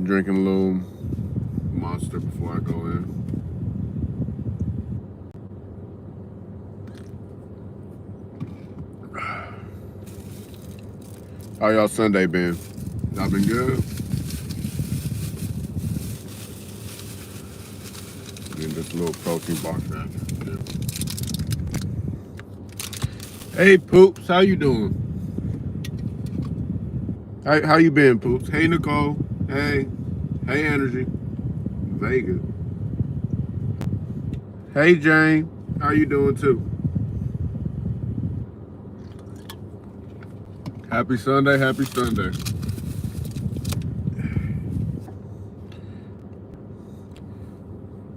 Drinking a little Monster before I go in. How y'all Sunday been? Y'all been good? Getting this little protein bar trash. Hey Poops, how you doing? How you been, Poops? Hey Nicole. Hey Energy. Vega. Hey Jane. How you doing too? Happy Sunday, happy Sunday.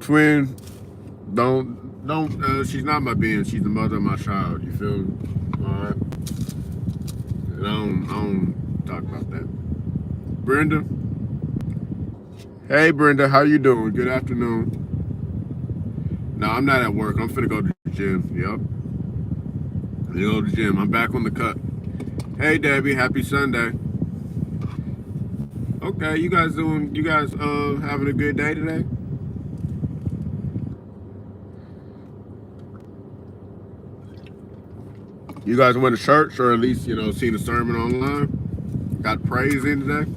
Twin, don't she's not my being, she's the mother of my child, you feel me? Alright. I don't talk about that. Brenda. Hey Brenda, how you doing? Good afternoon. No, I'm not at work. I'm finna go to the gym. Yep. I'm go to the gym. I'm back on the cut. Hey Debbie, happy Sunday. Okay, you guys having a good day today? You guys went to church or at least, seen a sermon online? Got praise in today?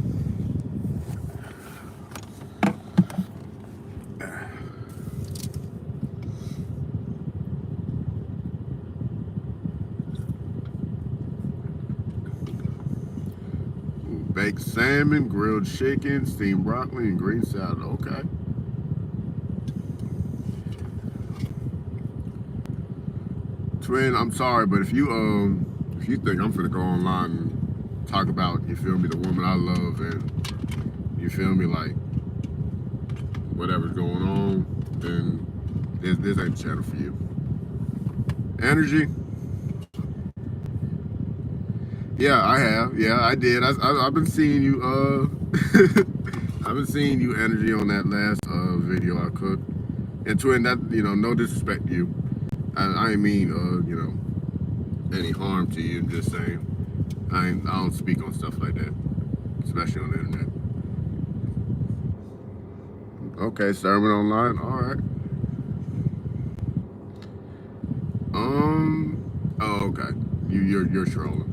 Baked salmon, grilled chicken, steamed broccoli, and green salad. Okay. Twin, I'm sorry, but if you think I'm finna go online and talk about, you feel me, the woman I love and you feel me, like whatever's going on, then this ain't the channel for you. Energy. Yeah, I have. Yeah, I did. I've been seeing you. I've been seeing you, Energy, on that last video I cooked. And Twin, that no disrespect to you. I ain't mean any harm to you. I'm just saying, I don't speak on stuff like that, especially on the internet. Okay, sermon online. All right. Oh, okay. You're trolling.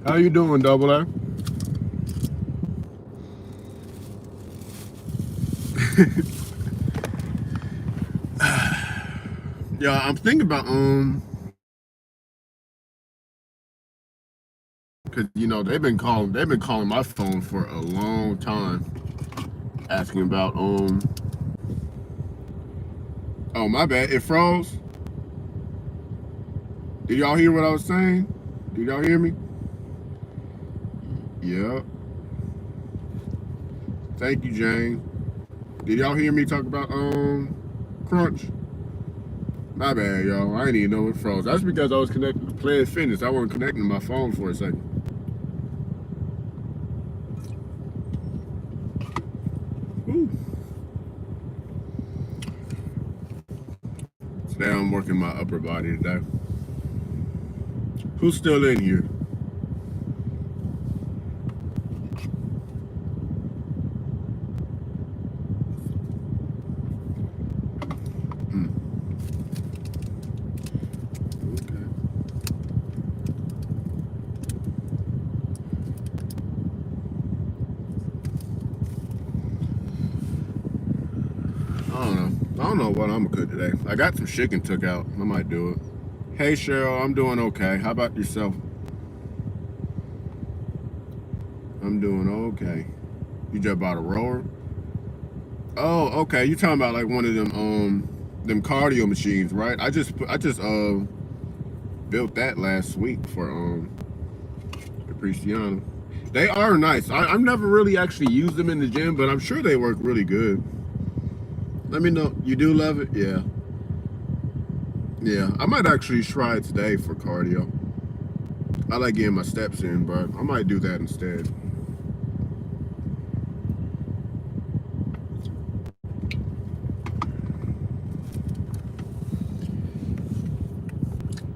How you doing, Double A? Yeah, I'm thinking about because they've been calling my phone for a long time, asking about Oh, my bad. It froze. Did y'all hear what I was saying? Did y'all hear me? Yeah. Thank you, Jane. Did y'all hear me talk about crunch? My bad, y'all. I didn't even know it froze. That's because I was connected to Planet Fitness. I wasn't connecting to my phone for a second. Ooh. Today I'm working my upper body today. Who's still in here? I don't know what I'm gonna cook today. I got some chicken took out. I might do it. Hey Cheryl, I'm doing okay. How about yourself? I'm doing okay. You just bought a rower? Oh, okay. You talking about like one of them cardio machines, right? I just built that last week for Capriciano. They are nice. I've never really actually used them in the gym, but I'm sure they work really good. Let me know. You do love it? Yeah. Yeah. I might actually try it today for cardio. I like getting my steps in, but I might do that instead.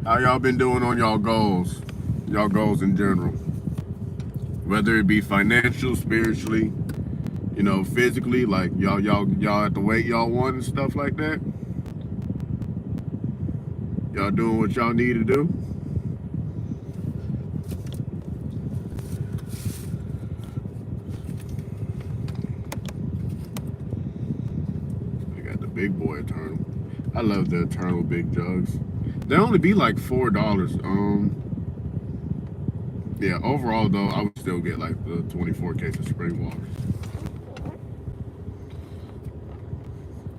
How y'all been doing on y'all goals? Y'all goals in general. whether it be financial, spiritually, you know, physically, like y'all at the weight y'all want and stuff like that. Y'all doing what y'all need to do. I got the big boy Eternal. I love the Eternal big jugs. They only be like $4. Yeah, overall though, I would still get like the 24 case of spring water.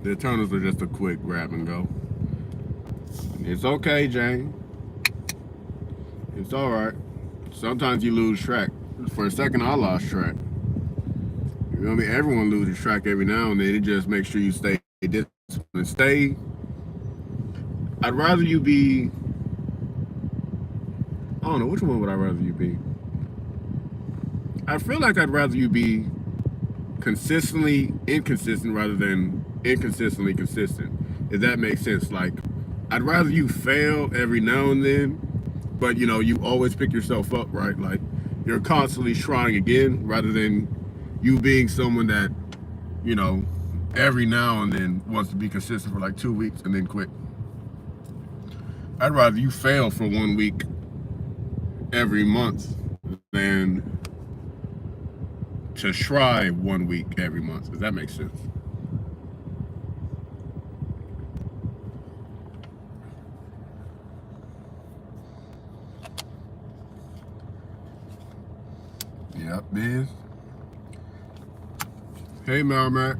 The Eternals are just a quick grab and go. It's okay, Jane. It's all right. Sometimes you lose track. For a second, I lost track. You know what I mean? Everyone loses track every now and then. It just makes sure you stay disciplined. Stay. I'd rather you be. I don't know, which one would I rather you be? I feel like I'd rather you be consistently inconsistent rather than inconsistently consistent. If that makes sense. Like, I'd rather you fail every now and then, but you know, you always pick yourself up, right? Like, you're constantly trying again rather than you being someone that, you know, every now and then wants to be consistent for like 2 weeks and then quit. I'd rather you fail for 1 week every month than to try 1 week every month. Does that make sense? Yep, Biz. Hey, Malmac.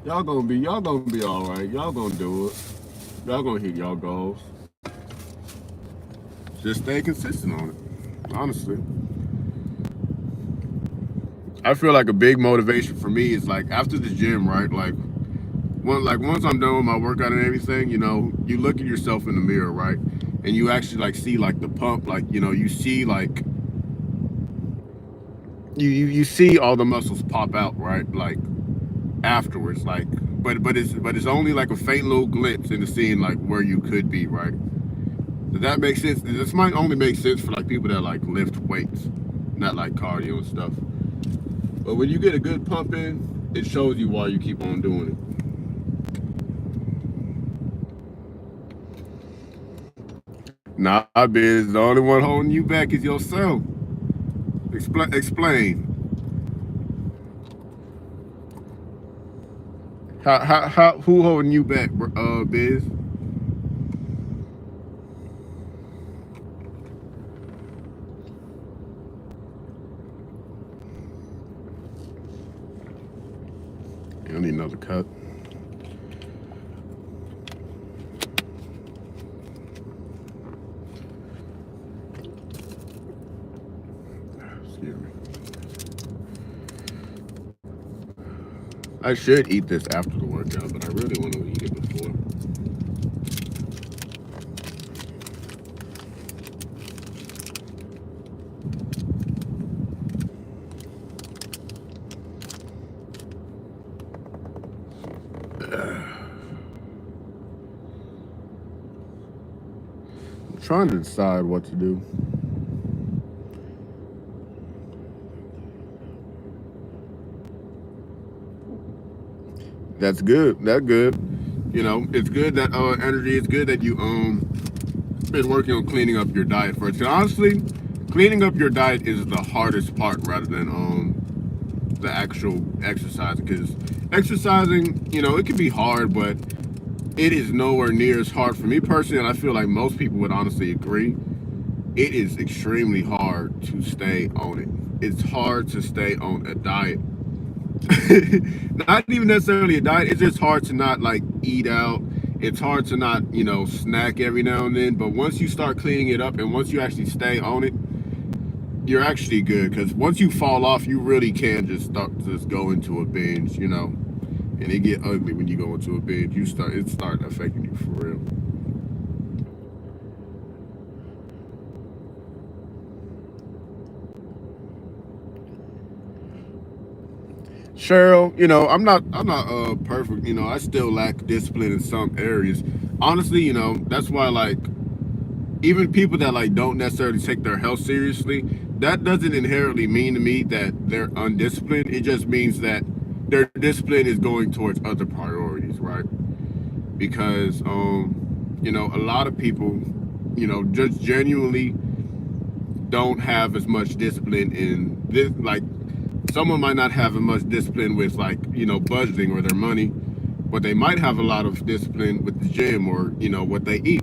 Y'all gonna be all right. Y'all gonna do it. Y'all gonna hit y'all goals. Just stay consistent on it. Honestly, I feel like a big motivation for me is like after the gym, right? Like once I'm done with my workout and everything, you know, you look at yourself in the mirror, right? And you actually like see like the pump, like, you know, you see like you see all the muscles pop out, right? Like afterwards, like but it's only like a faint little glimpse into seeing like where you could be, right? Does that make sense? This might only make sense for like people that like lift weights, not like cardio and stuff. But when you get a good pump in, it shows you why you keep on doing it. Nah, Biz, the only one holding you back is yourself. Explain. Who holding you back, Biz? I need another cut. Excuse me. I should eat this after the workout, but I really want to eat it before. I'm trying to decide what to do. That's good. That's good. You know, it's good that energy. It's good that you been working on cleaning up your diet first. And honestly, cleaning up your diet is the hardest part rather than the actual exercising. Because exercising, you know, it can be hard, but it is nowhere near as hard for me personally. And I feel like most people would honestly agree. It is extremely hard to stay on it. It's hard to stay on a diet. Not even necessarily a diet. It's just hard to not like eat out. It's hard to not, you know, snack every now and then. But once you start cleaning it up and once you actually stay on it, you're actually good. Because once you fall off, you really can just go into a binge, you know. And it get ugly when you go into a binge. It start affecting you for real. Cheryl, you know, I'm not perfect. You know, I still lack discipline in some areas. Honestly, you know, that's why like even people that like don't necessarily take their health seriously, that doesn't inherently mean to me that they're undisciplined. It just means that their discipline is going towards other priorities, right? Because a lot of people, just genuinely don't have as much discipline in this. Like, someone might not have as much discipline with, like, budgeting or their money, but they might have a lot of discipline with the gym or what they eat.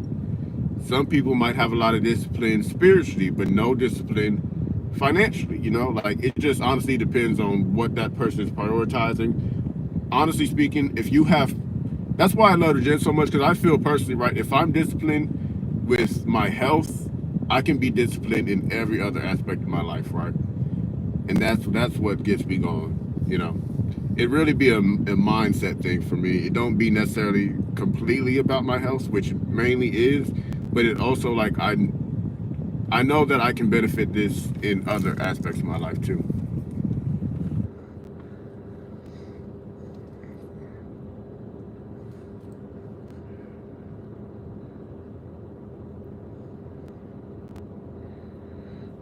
Some people might have a lot of discipline spiritually, but no discipline financially. Like, it just honestly depends on what that person is prioritizing. Honestly speaking, if you have, that's why I love the gym so much, because I feel personally, right, if I'm disciplined with my health, I can be disciplined in every other aspect of my life, right? And that's what gets me going. It really be a mindset thing for me. It don't be necessarily completely about my health, which it mainly is, but it also, like, I know that I can benefit this in other aspects of my life too.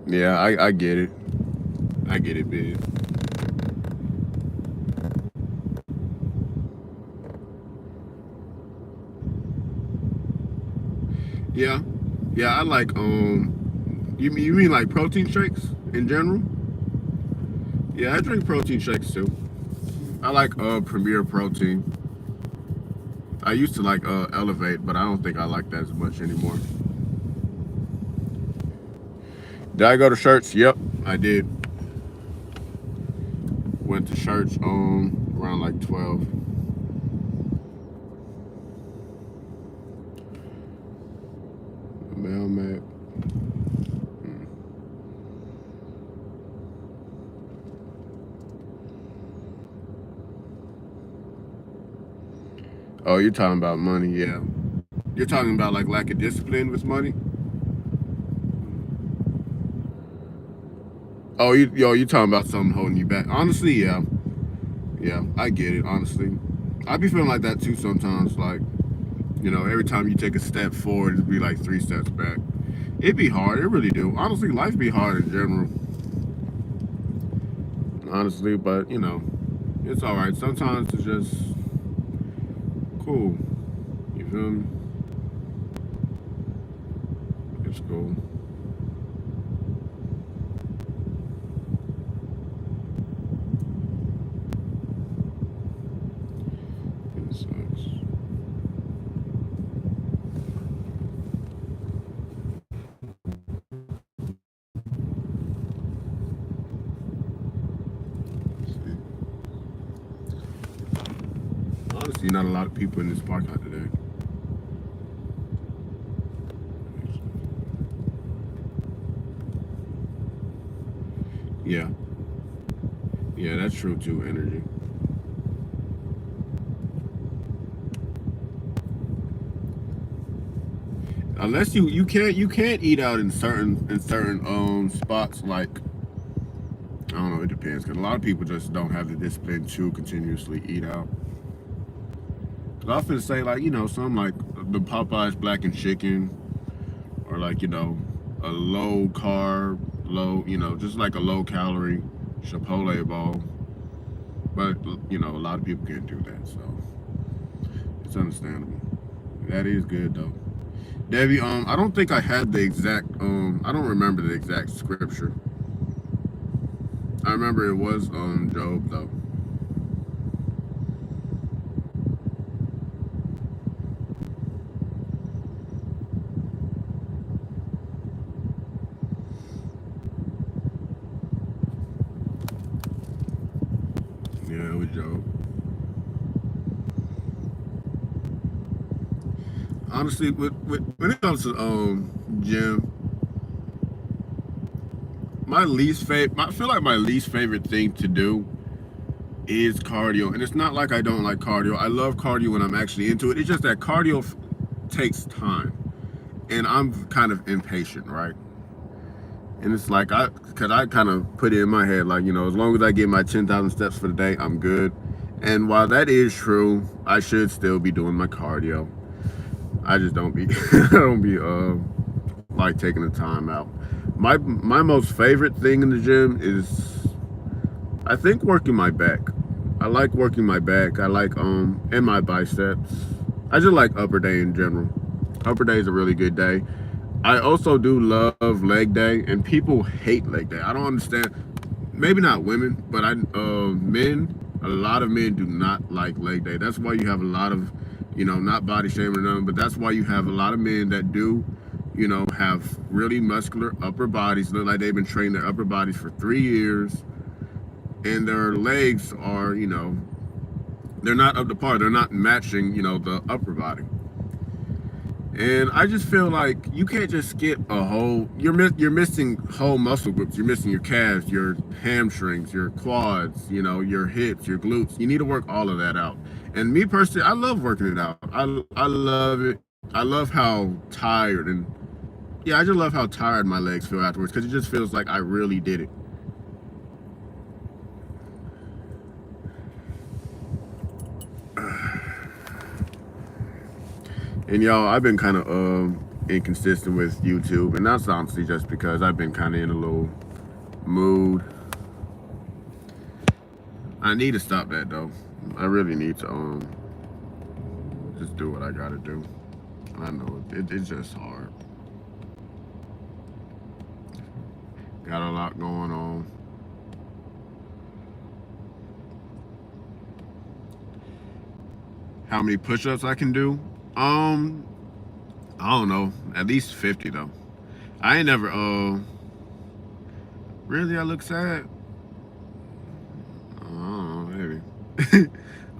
Yeah, I get it. I get it, big. Yeah, yeah. I like You mean like protein shakes in general? Yeah, I drink protein shakes too. I like Premier Protein. I used to like Elevate, but I don't think I like that as much anymore. Did I go to church? Yep, I did. Went to church around like 12. Mailman. Oh, you're talking about money, yeah. You're talking about like lack of discipline with money. Oh, you talking about something holding you back? Honestly, yeah, yeah, I get it. Honestly, I be feeling like that too sometimes. Like, every time you take a step forward, it'd be like 3 steps back. It'd be hard. It really do. Honestly, life be hard in general. Honestly, but it's all right. Sometimes it's just cool. You feel me? It's cool. It sucks. Honestly, not a lot of people in this parking lot today. Yeah, yeah, that's true too. Energy. Unless you can't eat out in certain spots, like, I don't know, it depends, because a lot of people just don't have the discipline to continuously eat out. Cause I often say, like, some like the Popeyes black and chicken, or like, a low carb, low, just like a low calorie Chipotle bowl. But a lot of people can't do that, so it's understandable. That is good though. Debbie, I don't think I had the exact I don't remember the exact scripture. I remember it was Job though. Yeah, it was Job. Honestly, when it comes to gym, my least favorite, I feel like my least favorite thing to do is cardio. And it's not like I don't like cardio. I love cardio when I'm actually into it. It's just that cardio takes time, and I'm kind of impatient, right? And it's like, cause I kind of put it in my head, like, as long as I get my 10,000 steps for the day, I'm good. And while that is true, I should still be doing my cardio. I just don't be, I don't be like taking the time out. My most favorite thing in the gym is, I think, working my back. I like working my back. I like and my biceps. I just like upper day in general. Upper day is a really good day. I also do love leg day, and people hate leg day. I don't understand. Maybe not women, but men. A lot of men do not like leg day. That's why you have a lot of, not body shaming or nothing, but that's why you have a lot of men that do, have really muscular upper bodies. Look like they've been training their upper bodies for 3 years, and their legs are, they're not up to par. They're not matching, the upper body. And I just feel like you can't just skip a whole. You're missing whole muscle groups. You're missing your calves, your hamstrings, your quads. Your hips, your glutes. You need to work all of that out. And me personally, I love working it out. I love it. I love how tired and I just love how tired my legs feel afterwards, because it just feels like I really did it. And y'all, I've been kind of inconsistent with YouTube, and that's honestly just because I've been kind of in a little mood. I need to stop that though. I really need to just do what I gotta do. I know it's just hard. Got a lot going on. How many push-ups I can do? I don't know. At least 50 though. I ain't never really, I look sad. I don't know, maybe.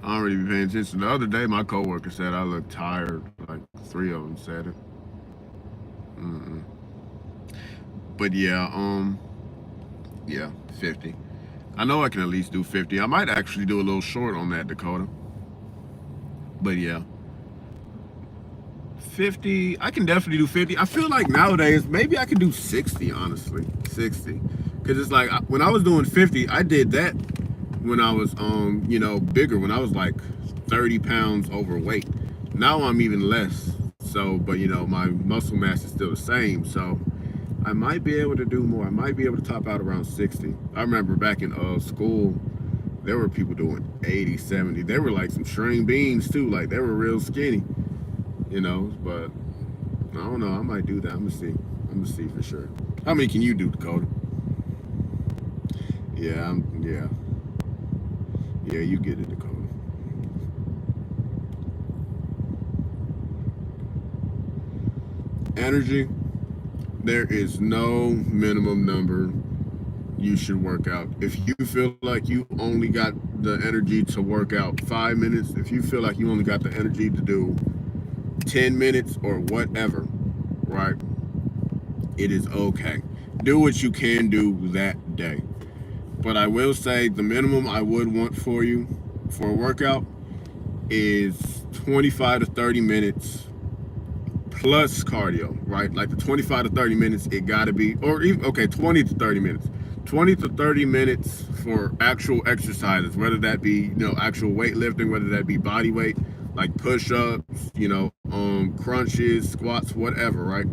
I don't really be paying attention. The other day my coworker said I look tired. Like 3 of them said it. Mm-mm. But yeah, 50. I know I can at least do 50. I might actually do a little short on that, Dakota. But yeah. 50, I can definitely do 50. I feel like nowadays maybe I can do 60, honestly. 60. Because it's like when I was doing 50, I did that when I was bigger, when I was like 30 pounds overweight. Now I'm even less. So, but my muscle mass is still the same. So I might be able to do more. I might be able to top out around 60. I remember back in school, there were people doing 80, 70. They were like some string beans too. Like they were real skinny. But I don't know. I might do that. I'm gonna see for sure. How many can you do, Dakota? Yeah, yeah. You get it, Dakota. Energy. There is no minimum number you should work out. If you feel like you only got the energy to work out 5 minutes, if you feel like you only got the energy to do 10 minutes or whatever, right? It is okay. Do what you can do that day. But I will say the minimum I would want for you for a workout is 25 to 30 minutes plus cardio, right? Like the 25 to 30 minutes, it gotta be, or even, okay, 20 to 30 minutes. 20 to 30 minutes for actual exercises, whether that be, actual weightlifting, whether that be body weight, like push-ups, crunches, squats, whatever, right?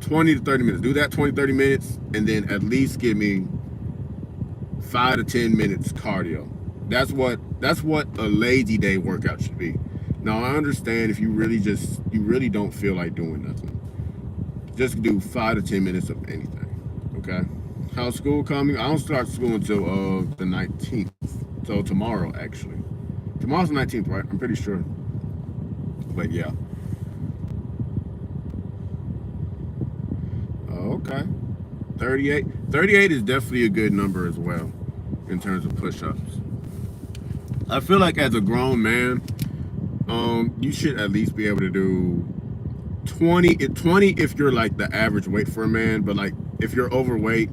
20 to 30 minutes. Do that 20, 30 minutes, and then at least give me 5 to 10 minutes cardio. That's what a lazy day workout should be. Now I understand if you really don't feel like doing nothing. Just do 5 to 10 minutes of anything. Okay? How's school coming? I don't start school until the 19th. So tomorrow, actually. Tomorrow's the 19th, right? I'm pretty sure. But yeah. Okay. 38. 38 is definitely a good number as well in terms of push-ups. I feel like as a grown man, you should at least be able to do 20 if you're like the average weight for a man, but like if you're overweight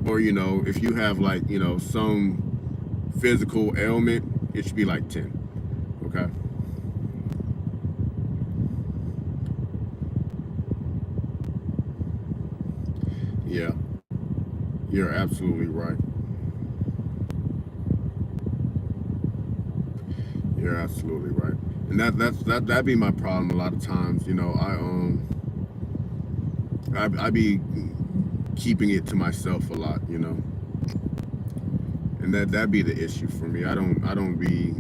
or if you have like some physical ailment, it should be like 10. Okay. Yeah, you're absolutely right. You're absolutely right. And that'd be my problem a lot of times. I be keeping it to myself a lot, you know, and that be the issue for me. I don't be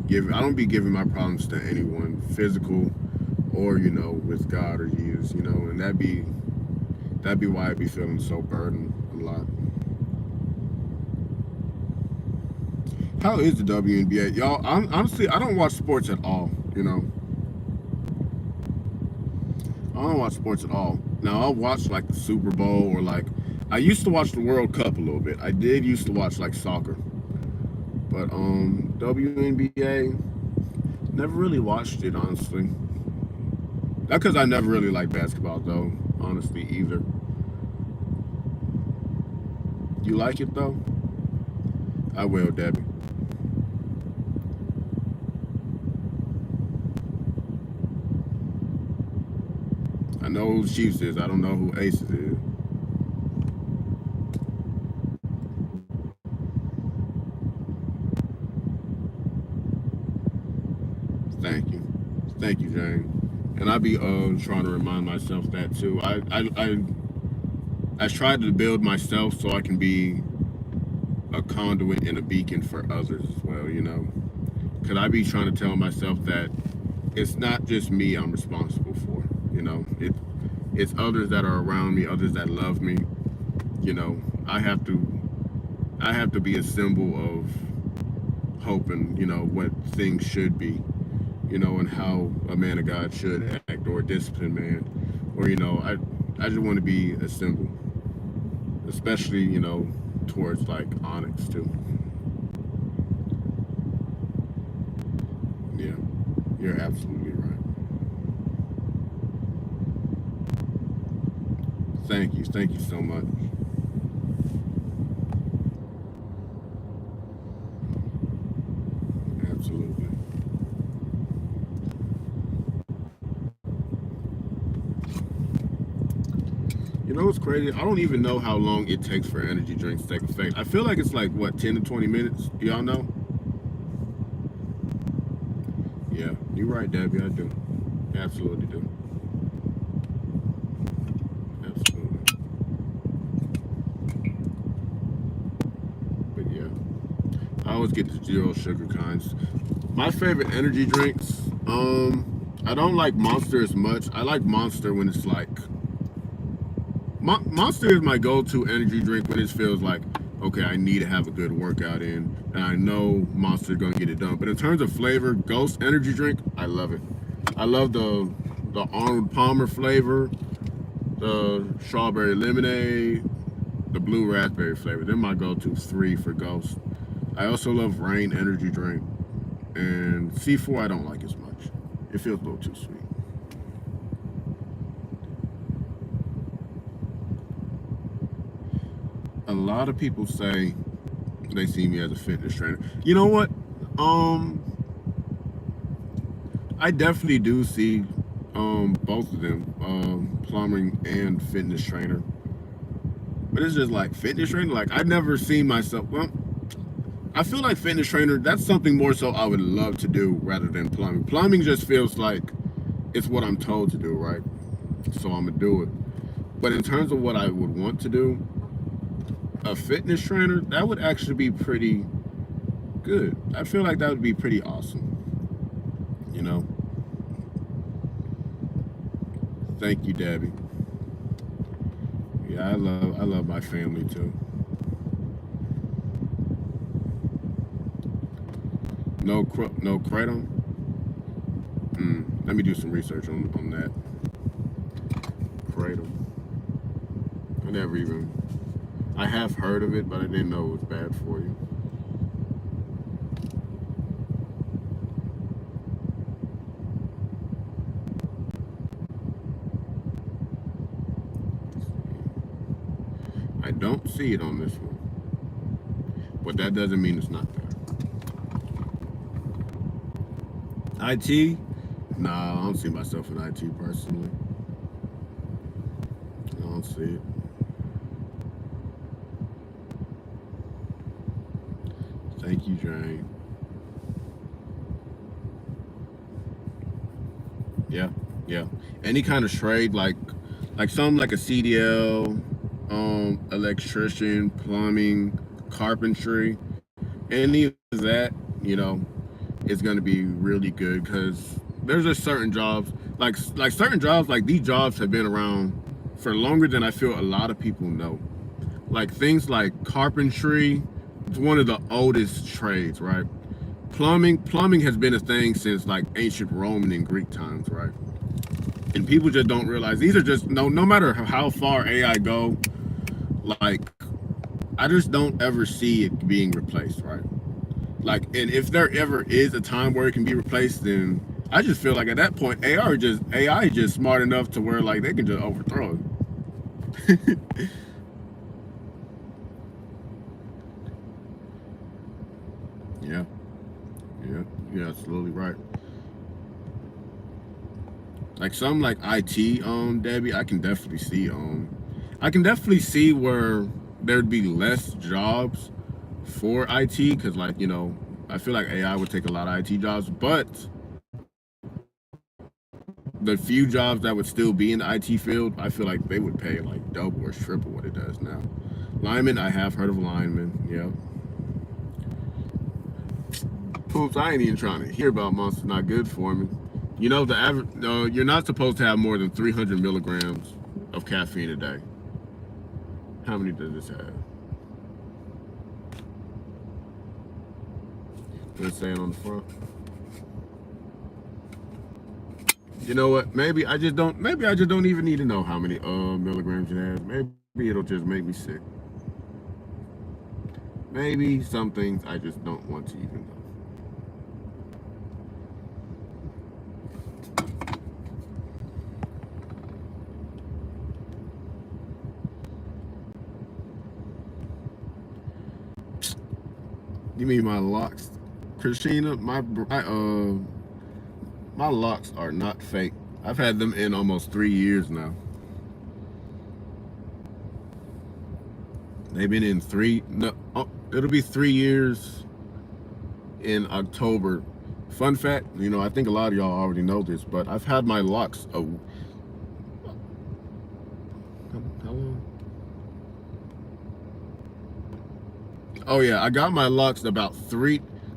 giving my problems to anyone, physical or you know with God or Jesus, you know, and that be why I be feeling so burdened a lot. How is the WNBA, y'all? Honestly, I don't watch sports at all. You know, I don't watch sports at all. Now I'll watch like the Super Bowl or like I used to watch the World Cup a little bit. I did used to watch like soccer, but WNBA never really watched it honestly. Not because I never really liked basketball though, honestly either. You like it though? I will, Debbie. I know who Chiefs is. I don't know who Aces is. Thank you, thank you, Jane. And I be trying to remind myself that too. I tried to build myself so I can be a conduit and a beacon for others as well. You know, because I be trying to tell myself that it's not just me I'm responsible for. You know, it's others that are around me, others that love me. You know, I have to be a symbol of hope and you know what things should be. You know, and how a man of God should act, or a disciplined man, or you know, I just want to be a symbol, especially you know towards like Onyx too. Yeah, you're absolutely right. Thank you so much. Absolutely. You know what's crazy? I don't even know how long it takes for energy drinks to take effect. I feel like it's like what 10 to 20 minutes. Do y'all know? Yeah, you're right, Debbie. I do. Absolutely do. Absolutely. But yeah, I always get the zero sugar kinds. My favorite energy drinks. I don't like Monster as much. I like Monster when it's like Monster is my go-to energy drink when it feels like okay, I need to have a good workout in, and I know Monster's gonna get it done. But in terms of flavor, Ghost energy drink, I love it. I love the Arnold Palmer flavor, the strawberry lemonade, the blue raspberry flavor. They're my go-to three for Ghost. I also love Rain energy drink, and C4 I don't like as much. It feels a little too sweet. A lot of people say they see me as a fitness trainer. You know what? Um, I definitely do see both of them, plumbing and fitness trainer. But it's just like fitness trainer. Like I never seen myself. Well, I feel like fitness trainer. That's something more so I would love to do rather than plumbing. Plumbing just feels like it's what I'm told to do, right? So I'm gonna do it. But in terms of what I would want to do, a fitness trainer that would actually be pretty good. I feel like that would be pretty awesome. You know. Thank you, Debbie. Yeah, I love my family too. No kratom. Let me do some research on that kratom. I never even. I have heard of it, but I didn't know it was bad for you. I don't see it on this one, but that doesn't mean it's not there. IT? Nah, I don't see myself in IT personally. I don't see it. Thank you, Jane. Yeah, yeah. Any kind of trade, like Like some like a CDL, electrician, plumbing, carpentry, any of that, you know, is going to be really good because there's just certain jobs, like certain jobs, like these jobs have been around for longer than I feel a lot of people know. Like things like carpentry, it's one of the oldest trades, right? Plumbing has been a thing since like ancient Roman and Greek times, right? And people just don't realize these are just no matter how far AI go, like I just don't ever see it being replaced, right? Like, and if there ever is a time where it can be replaced, then I just feel like at that point AI is just smart enough to where like they can just overthrow it. Yeah, yeah, you're absolutely right. Like some like IT, Debbie, I can definitely see where there'd be less jobs for IT because like I feel like AI would take a lot of IT jobs, but the few jobs that would still be in the IT field, I feel like they would pay like double or triple what it does now. Lineman, I have heard of lineman. Yeah. Poops, I ain't even trying to hear about monsters not good for me. You know the average. You're not supposed to have more than 300 milligrams of caffeine a day. How many does this have? Let's say it on the front. You know what? Maybe I just don't. Maybe I just don't even need to know how many milligrams it has. Maybe it'll just make me sick. Maybe some things I just don't want to even know. You mean my locks, Christina? My locks are not fake. I've had them in almost 3 years now. They've been in three. No, it'll be 3 years in October. Fun fact, I think a lot of y'all already know this, but I've had my locks. How long? Oh yeah, I got my locks about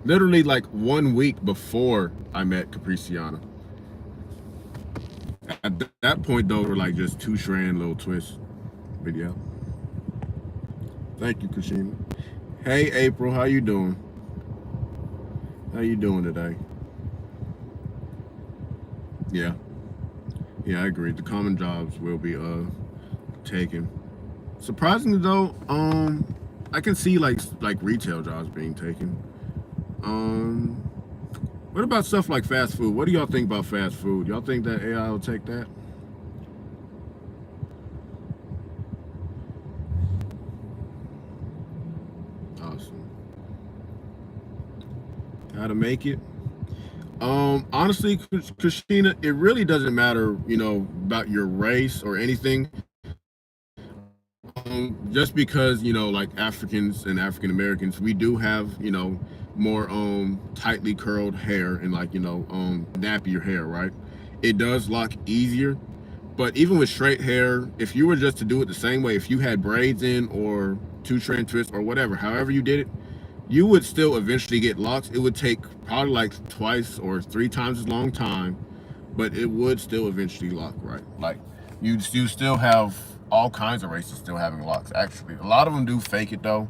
literally like 1 week before I met Capriciana. At that point, though, were like just two strand little twists. But yeah, thank you, Kashina. Hey, April, how you doing? How you doing today? Yeah, yeah, I agree. The common jobs will be taken. Surprisingly though, I can see like retail jobs being taken. Um, what about stuff like fast food? What do y'all think about fast food? Y'all think that AI will take that? Awesome. How to make it? Honestly, Christina, it really doesn't matter, about your race or anything. Just because like Africans and African Americans, we do have more tightly curled hair and like nappier hair, right? It does lock easier, but even with straight hair, if you were just to do it the same way, if you had braids in or two strand twists or whatever, however you did it, you would still eventually get locks. It would take probably like twice or three times as long time, but it would still eventually lock, right? Like you still have all kinds of races still having locks. Actually, a lot of them do fake it though,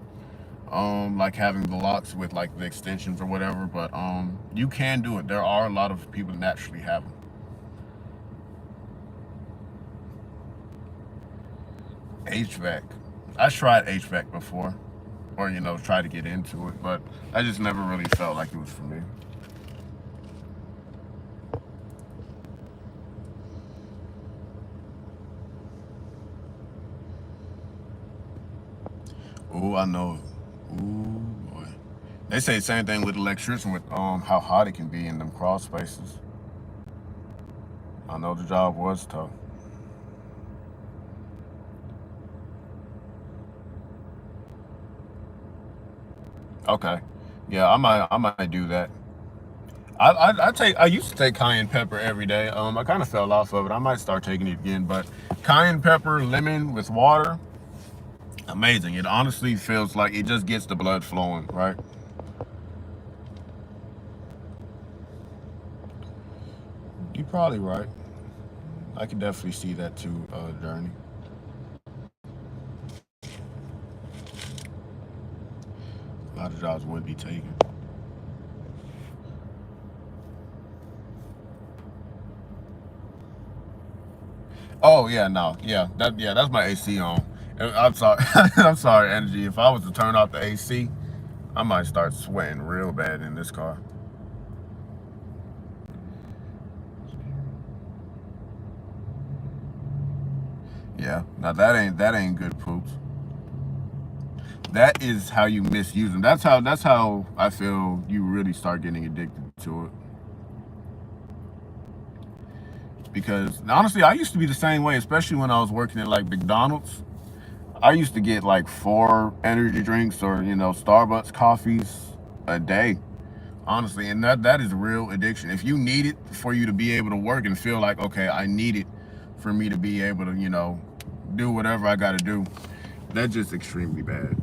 like having the locks with like the extensions or whatever. But you can do it. There are a lot of people that naturally have them. HVAC. I tried HVAC before, or try to get into it, but I just never really felt like it was for me. Oh, I know. Ooh, boy. They say the same thing with electrician with how hot it can be in them crawl spaces. I know the job was tough. Okay. Yeah, I might do that. I used to take cayenne pepper every day. I kind of fell off of it. I might start taking it again, but cayenne pepper, lemon with water, amazing. It honestly feels like it just gets the blood flowing, right? You're probably right. I can definitely see that too, Journey. A lot of jobs would be taken. Oh yeah, no, yeah, that's my AC on. I'm sorry, I'm sorry, Energy. If I was to turn off the AC, I might start sweating real bad in this car. Yeah, now that ain't good, poops. That is how you misuse them. That's how I feel you really start getting addicted to it. Because honestly, I used to be the same way, especially when I was working at like McDonald's. I used to get like 4 energy drinks or Starbucks coffees a day, honestly, and that is real addiction. If you need it for you to be able to work and feel like, okay, I need it for me to be able to do whatever I got to do, that's just extremely bad.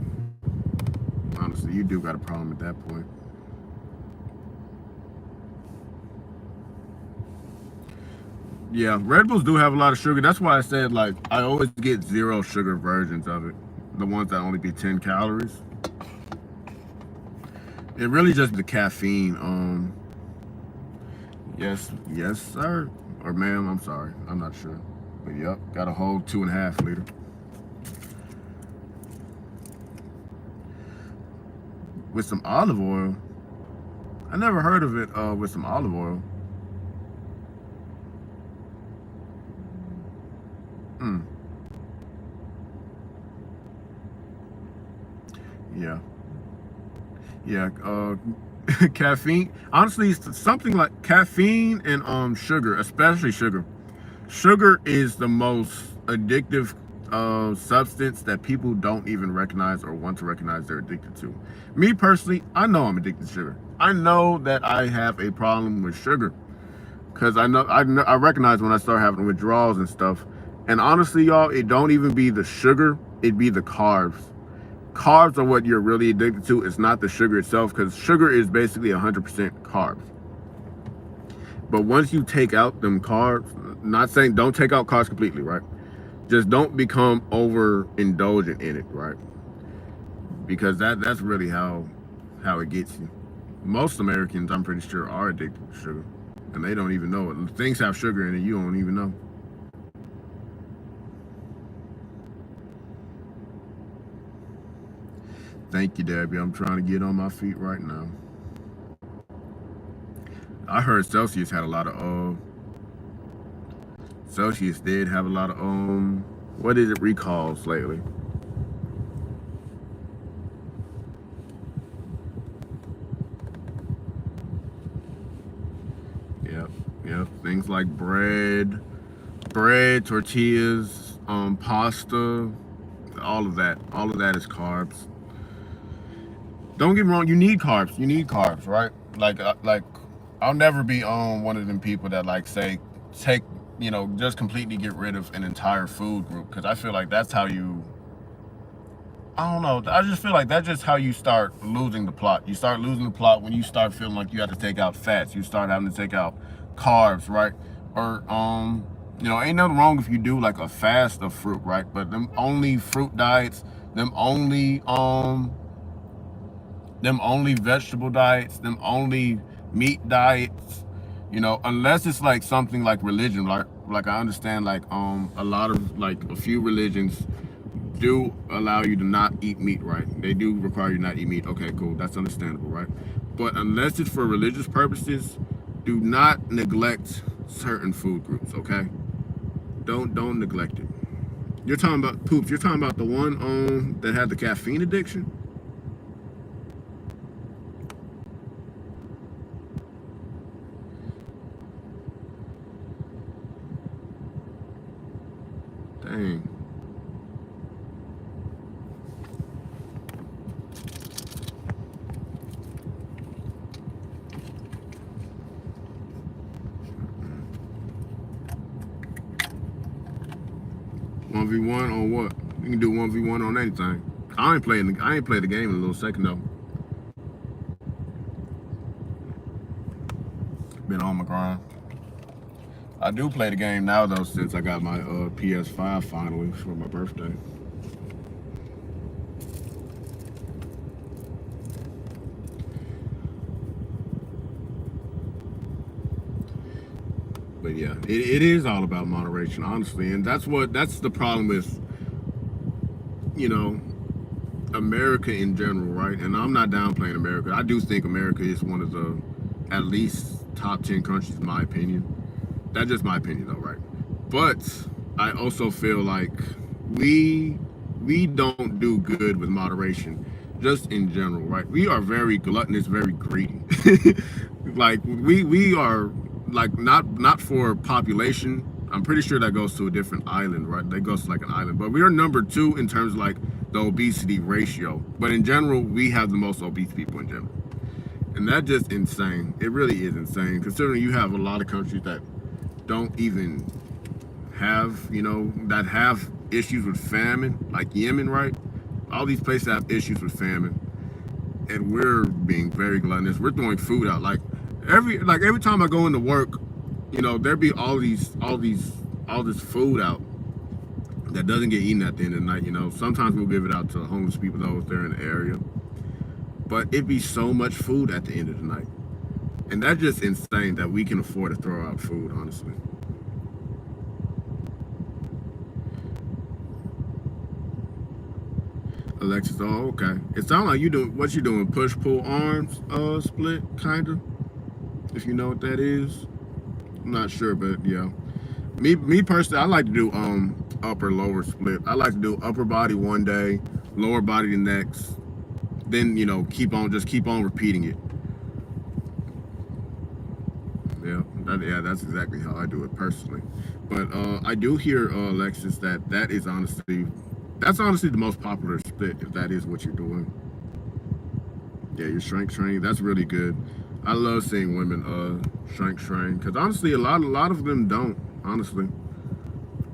Honestly, you do got a problem at that point. Yeah, Red Bulls do have a lot of sugar. That's why I said, like, I always get 0 sugar versions of it, the ones that only be 10 calories. It really just the caffeine. Yes, sir, or ma'am. I'm sorry, I'm not sure, but yep, got a whole 2.5 liter with some olive oil. I never heard of it with some olive oil. Mm, yeah, yeah. Caffeine. Honestly, it's something like caffeine and sugar, especially sugar. Sugar is the most addictive substance that people don't even recognize or want to recognize they're addicted to. Me personally, I know I'm addicted to sugar. I know that I have a problem with sugar because I recognize when I start having withdrawals and stuff. And honestly, y'all, it don't even be the sugar; it be the carbs. Carbs are what you're really addicted to. It's not the sugar itself, because sugar is basically 100% carbs. But once you take out them carbs, not saying don't take out carbs completely, right? Just don't become overindulgent in it, right? Because that's really how it gets you. Most Americans, I'm pretty sure, are addicted to sugar, and they don't even know it. Things have sugar in it, you don't even know. Thank you, Debbie. I'm trying to get on my feet right now. I heard Celsius had a lot of Celsius did have a lot of what is it, recalls lately. Yep, yep. Things like bread, tortillas, pasta, all of that is carbs. Don't get me wrong, you need carbs. You need carbs, right? Like I'll never be one of them people that like say take just completely get rid of an entire food group, because I feel like that's how you. I don't know. I just feel like that's just how you start losing the plot. You start losing the plot when you start feeling like you have to take out fats. You start having to take out carbs, right? Or ain't nothing wrong if you do like a fast of fruit, right? But them only fruit diets, them only vegetable diets, them only meat diets, unless it's like something like religion, like I understand like a lot of like a few religions do allow you to not eat meat, right? They do require you not eat meat. Okay, cool. That's understandable, right? But unless it's for religious purposes, do not neglect certain food groups, okay? Don't neglect it. You're talking about poops. You're talking about the one that had the caffeine addiction? Dang. 1v1 on what? You can do 1v1 on anything. I ain't played the game in a little second though. Been on my grind. I do play the game now though, since I got my PS5 finally for my birthday. But yeah, it is all about moderation, honestly, and that's the problem with, you know, America in general, right? And I'm not downplaying America. I do think America is one of the at least top 10 countries, in my opinion. That's just my opinion, though, right? But I also feel like we don't do good with moderation, just in general, right? We are very gluttonous, very greedy. Like we are, like, not for population. I'm pretty sure that goes to a different island, right? That goes to like an island. But we are number 2 in terms of like the obesity ratio. But in general, we have the most obese people in general. And that's just insane. It really is insane, considering you have a lot of countries that don't even have, you know, that have issues with famine, like Yemen, right? All these places have issues with famine. And we're being very gluttonous. We're throwing food out. Like every time I go into work, you know, there be all this food out that doesn't get eaten at the end of the night. You know, sometimes we'll give it out to homeless people though if they're in the area, but it'd be so much food at the end of the night, and that's just insane that we can afford to throw out food, honestly. Alexis, oh okay. It sounds like you doing what you doing, push pull arms split, kinda. If you know what that is. I'm not sure, but yeah. Me personally, I like to do upper lower split. I like to do upper body one day, lower body the next. Then, you know, keep on repeating it. Yeah, that's exactly how I do it personally. But I do hear, Alexis, that's honestly the most popular split, if that is what you're doing. Yeah, your strength training, that's really good. I love seeing women strength train, because honestly, a lot of them don't. Honestly,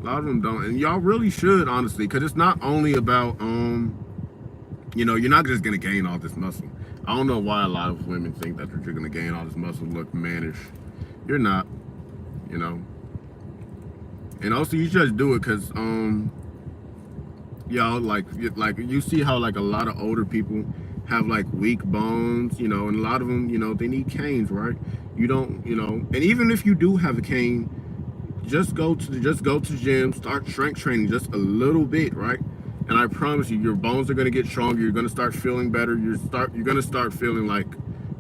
a lot of them don't, and y'all really should, honestly, because it's not only about you know, you're not just gonna gain all this muscle. I don't know why a lot of women think that you're gonna gain all this muscle, look mannish. You're not, you know. And also, you just do it because y'all like you see how like a lot of older people have like weak bones, you know, and a lot of them, you know, they need canes, right? You don't, you know, and even if you do have a cane, just go to the gym, start strength training just a little bit, right? And I promise you, your bones are gonna get stronger. You're gonna start feeling better. You're gonna start feeling like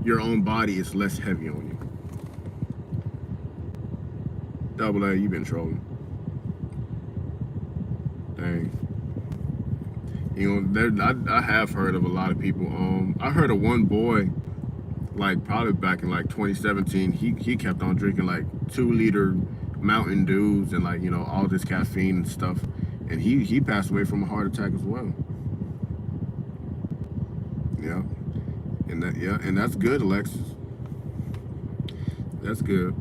your own body is less heavy on you. Double A, you've been trolling. Dang. You know, I have heard of a lot of people. I heard of one boy, like probably back in like 2017. He kept on drinking like 2-liter Mountain Dews and like, you know, all this caffeine and stuff, and he passed away from a heart attack as well. Yeah, and that's good, Alexis. That's good.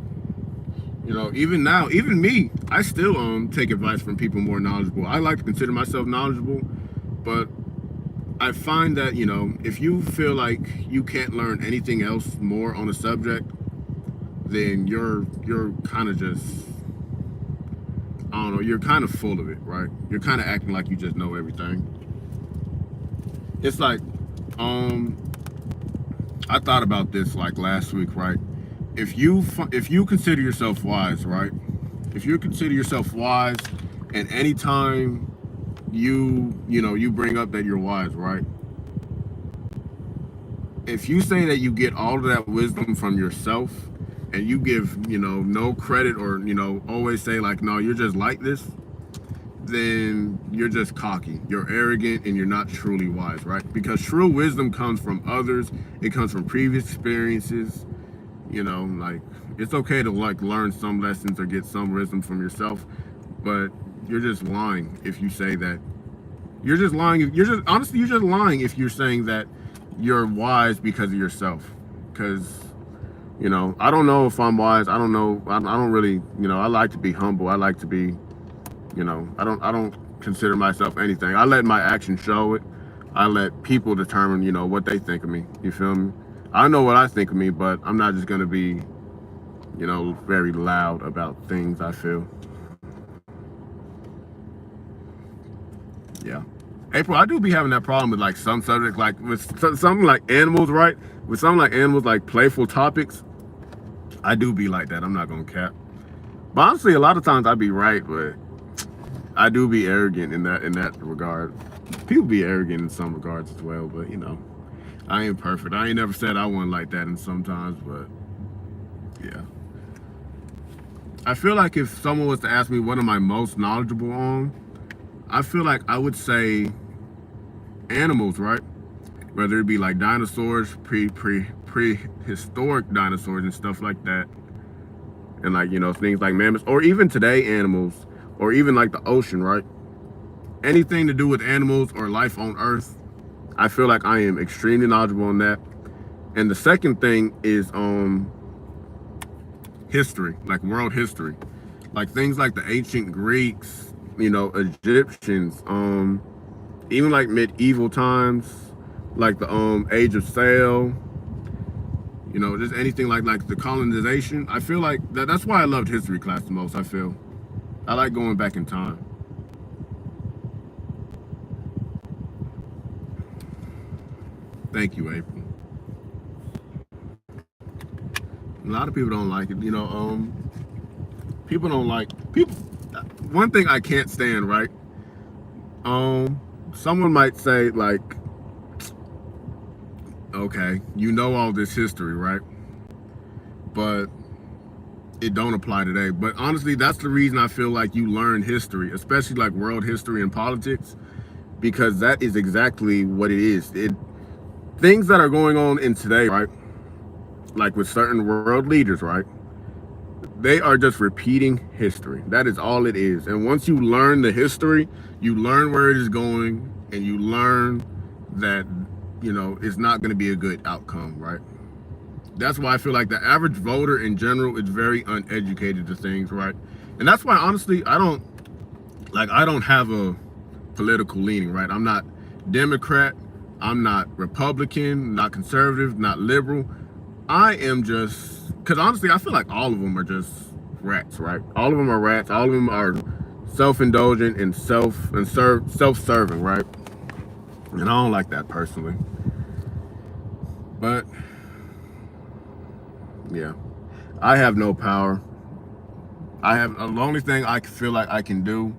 You know, even now, even me, I still take advice from people more knowledgeable. I like to consider myself knowledgeable, but I find that, you know, if you feel like you can't learn anything else more on a subject, then you're kind of just, I don't know, you're kind of full of it, right? You're kind of acting like you just know everything. It's like, I thought about this like last week, right? If you consider yourself wise, right? If you consider yourself wise, and anytime you bring up that you're wise, right? If you say that you get all of that wisdom from yourself, and you give, you know, no credit, or, you know, always say like, no, you're just like this, then you're just cocky, you're arrogant, and you're not truly wise, right? Because true wisdom comes from others. It comes from previous experiences. You know, like, it's okay to like learn some lessons or get some wisdom from yourself, but you're just lying if you say that. You're just lying. You're just lying if you're saying that you're wise because of yourself. Because, you know, I don't know if I'm wise. I don't know. I don't really, you know, I like to be humble. I like to be, you know, I don't consider myself anything. I let my actions show it. I let people determine, you know, what they think of me. You feel me? I know what I think of me, but I'm not just gonna be, you know, very loud about things I feel. Yeah. April, I do be having that problem with like some subjects, like with something like animals, right? With something like animals, like playful topics, I do be like that. I'm not gonna cap. But honestly, a lot of times I be right, but I do be arrogant in that regard. People be arrogant in some regards as well, but you know, I ain't perfect. I ain't never said I wasn't like that in sometimes, but yeah. I feel like if someone was to ask me what am I most knowledgeable on, I feel like I would say animals, right? Whether it be like dinosaurs, prehistoric dinosaurs and stuff like that, and like, you know, things like mammoths, or even today animals, or even like the ocean, right? Anything to do with animals or life on Earth, I feel like I am extremely knowledgeable on that. And the second thing is history, like world history, like things like the ancient Greeks, you know, Egyptians, even like medieval times, like the age of sail, you know, just anything like the colonization. I feel like that's why I loved history class the most. I like going back in time. Thank you, April. A lot of people don't like it, you know. People don't like people. One thing I can't stand, right? Someone might say like, okay, you know all this history, right? But it don't apply today. But honestly, that's the reason I feel like you learn history, especially like world history and politics, because that is exactly what it is. Things that are going on in today, right? Like with certain world leaders, right? They are just repeating history. That is all it is. And once you learn the history, you learn where it is going, and you learn that, you know, it's not going to be a good outcome, right? That's why I feel like the average voter in general is very uneducated to things, right? And that's why, honestly, I don't have a political leaning, right? I'm not Democrat, I'm not Republican, not conservative, not liberal. I am just, because honestly, I feel like all of them are just rats, right? All of them are rats. All of them are self-indulgent and self-serving, right? And I don't like that personally. But yeah, I have no power. The only thing I feel like I can do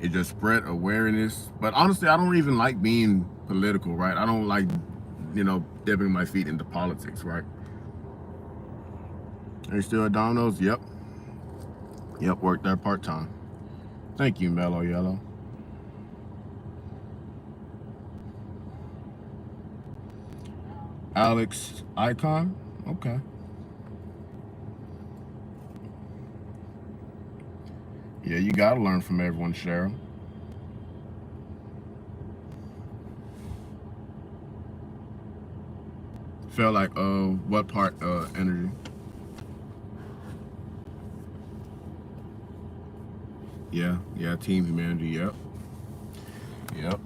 is just spread awareness. But honestly, I don't even like being political, right? I don't like, you know, dipping my feet into politics, right? Are you still at Domino's? Yep. Yep, work there part-time. Thank you, Mellow Yellow. Alex Icon? Okay. Yeah, you gotta learn from everyone, Cheryl. Felt like, what part, energy? Yeah, team humanity, yep. Yep.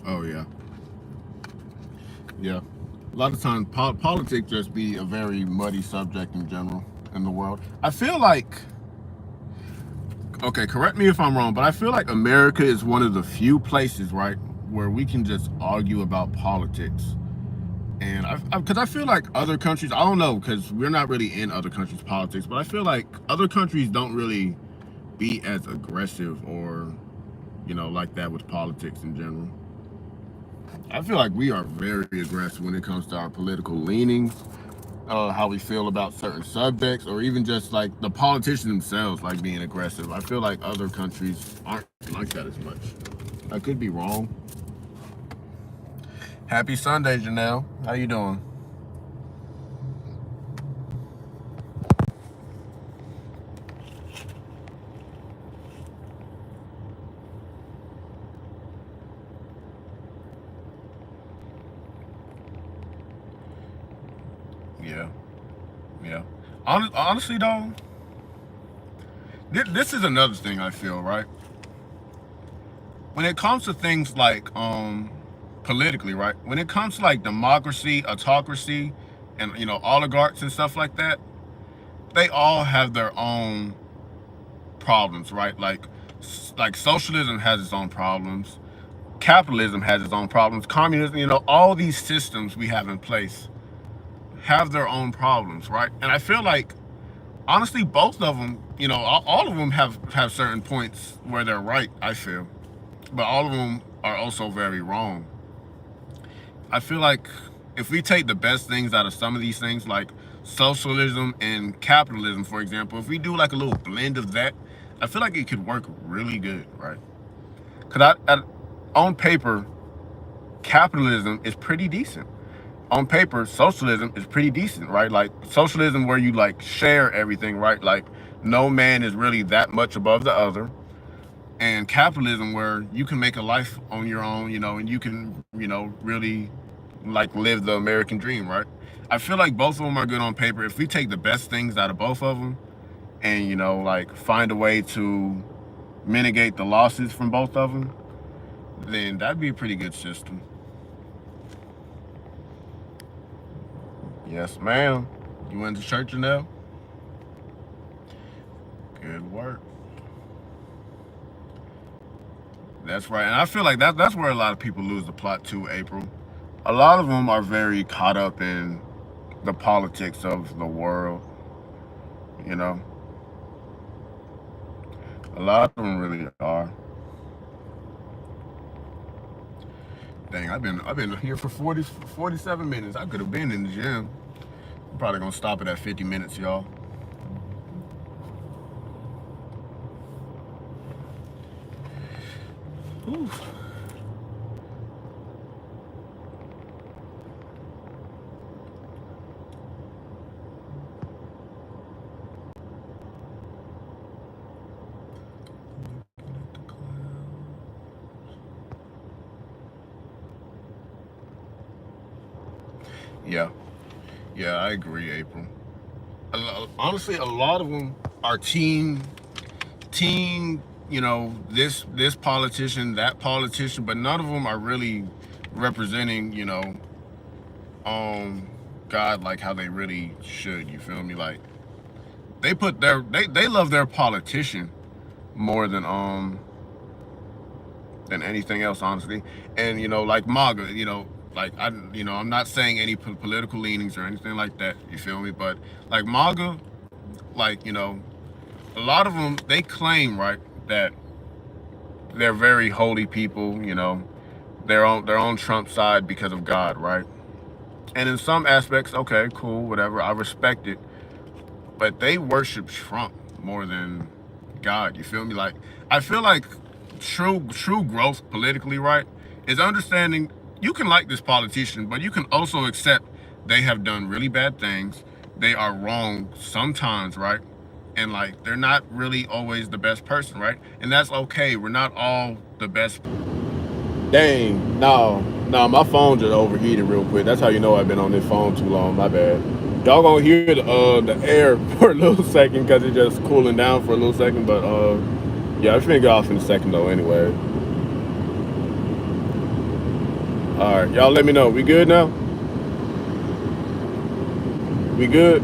Oh, yeah. Yeah. A lot of times, politics just be a very muddy subject in general in the world. I feel like, okay, correct me if I'm wrong, but I feel like America is one of the few places, right, where we can just argue about politics. And because I feel like other countries, I don't know, because we're not really in other countries' politics, but I feel like other countries don't really be as aggressive or, you know, like that with politics in general. I feel like we are very aggressive when it comes to our political leanings, how we feel about certain subjects, or even just like the politicians themselves, like being aggressive. I feel like other countries aren't like that as much. I could be wrong. Happy Sunday, Janelle. How you doing? Honestly though, this is another thing I feel, right? When it comes to things like politically, right? When it comes to like democracy, autocracy, and oligarchs and stuff like that, they all have their own problems, right? Like socialism has its own problems, capitalism has its own problems, communism, all these systems we have in place have their own problems, right? And I feel like honestly both of them, all of them have certain points where they're right, I feel, but all of them are also very wrong. I feel like if we take the best things out of some of these things, like socialism and capitalism, for example, if we do like a little blend of that, I feel like it could work really good, right? Because on paper, capitalism is pretty decent. On paper, socialism is pretty decent, right? Like socialism where you like share everything, right? Like no man is really that much above the other. And capitalism where you can make a life on your own, and you can, really like live the American dream, right? I feel like both of them are good on paper. If we take the best things out of both of them and, like find a way to mitigate the losses from both of them, then that'd be a pretty good system. Yes, ma'am. You went to church now? Good work. That's right. And I feel like that's where a lot of people lose the plot too, April. A lot of them are very caught up in the politics of the world, you know. A lot of them really are. Dang, I've been here for 47 minutes. I could have been in the gym. I'm probably gonna stop it at 50 minutes, y'all. Oof. Yeah, yeah, I agree, April. Honestly, a lot of them are team, this politician, that politician, but none of them are really representing, God like how they really should. You feel me? Like they love their politician more than anything else, honestly. And like MAGA, like I'm not saying any political leanings or anything like that. You feel me? But like MAGA, like a lot of them, they claim, right, that they're very holy people. They're on Trump's side because of God, right? And in some aspects, okay, cool, whatever, I respect it. But they worship Trump more than God. You feel me? Like I feel like true growth politically, right, is understanding you can like this politician, but you can also accept they have done really bad things. They are wrong sometimes, right? And like they're not really always the best person, right? And that's okay. We're not all the best. Dang, no, my phone just overheated real quick. That's how you know I've been on this phone too long. My bad. Y'all gonna hear the air for a little second because it's just cooling down for a little second. But yeah, I'm finna get off in a second though. Anyway. All right, y'all. Let me know. We good now? We good?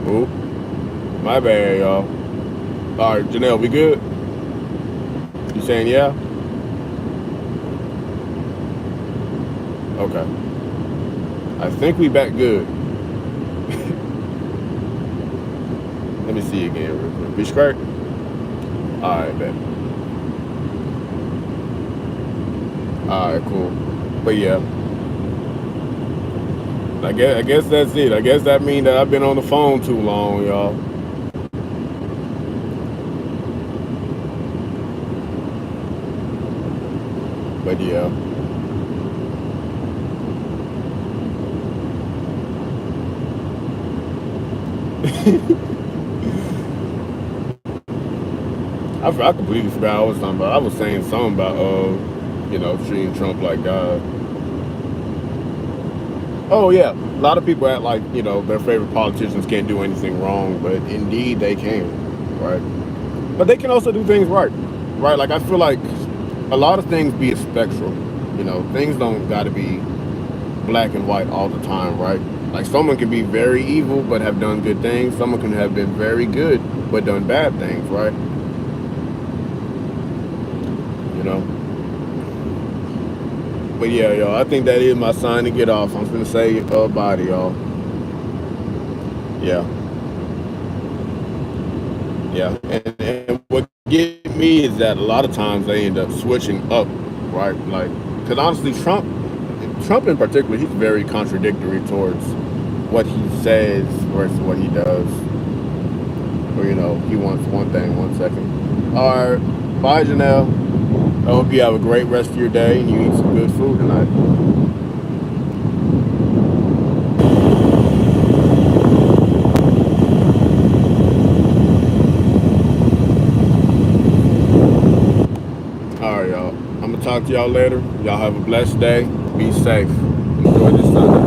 Oop. My bad, y'all. All right, Janelle, we good? You saying yeah? Okay. I think we back good. Let me see again real quick. We straight? Alright, bet. Alright, cool. But yeah. I guess that's it. I guess that means that I've been on the phone too long, y'all. But yeah. I completely forgot what I was talking about. I was saying something about treating Trump like God. Oh yeah, a lot of people act like, you know, their favorite politicians can't do anything wrong, but indeed they can, right? But they can also do things right, right? Like I feel like a lot of things be a spectrum, you know. Things don't got to be black and white all the time, right? Like someone can be very evil but have done good things. Someone can have been very good but done bad things, right? You know. But yeah, y'all, I think that is my sign to get off. I'm gonna say body, y'all. Yeah, yeah. And what get me is that a lot of times they end up switching up, right? Like, because honestly, Trump in particular, he's very contradictory towards what he says versus what he does. Or, you know, he wants one thing, 1 second. All right, bye, Janelle. I hope you have a great rest of your day and you eat some good food tonight. All right, y'all. I'm gonna talk to y'all later. Y'all have a blessed day. Be safe. Enjoy this Sunday.